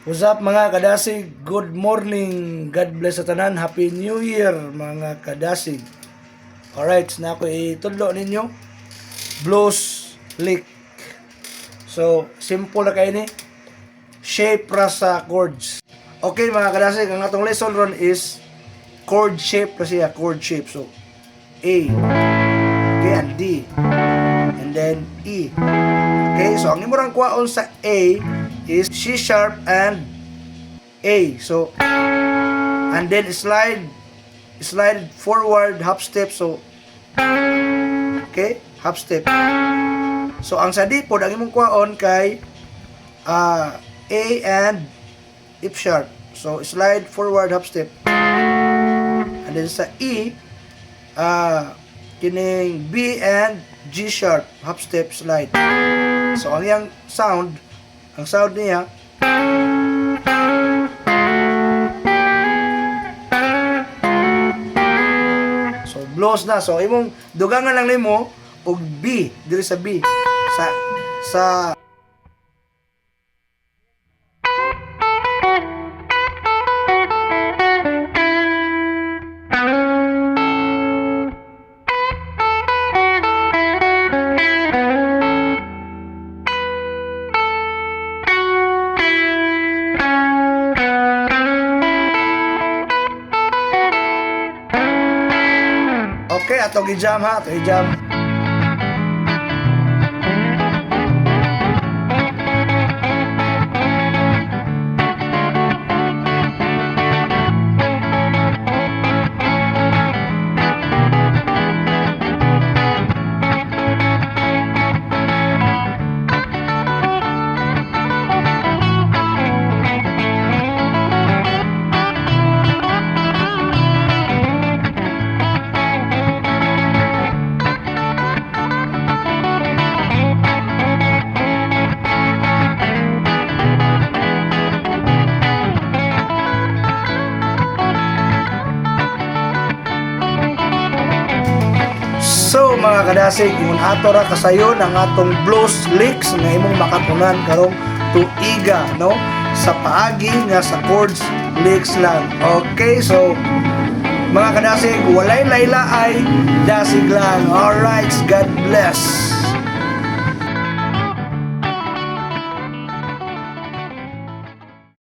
What's up mga kadasig? Good morning. God bless sa tanan. Happy New Year mga kadasig. Alright, na ako itudlo ninyo. Blues lick. So, simple na kayo ni. Shape rasa chords. Okay mga kadasig, ang atong lesson ron is chord shape na siya. Chord shape. So, A. Okay, and D. And then E. Okay, so ang imurang kwaon sa A is C sharp and A. So, and then slide forward half step. So, okay, half step. So, ang sa D pod ang imong kwaon kay A and F sharp. So, slide forward half step. And then sa E, kining B and G sharp half step slide. So, ang yang sound niya so blues na. So imong dugangan lang nimo og B diri sa B sa okay, ato gi-jam ha, ato i-jam. So mga kadasig, imong ato ra kasayon ang atong blues licks nga imong makatunan karong tuiga, no? Sa paagi nga sa chords licks lang. Okay, so mga kadasig, walay laylaay, dasig lang. Alright, God bless.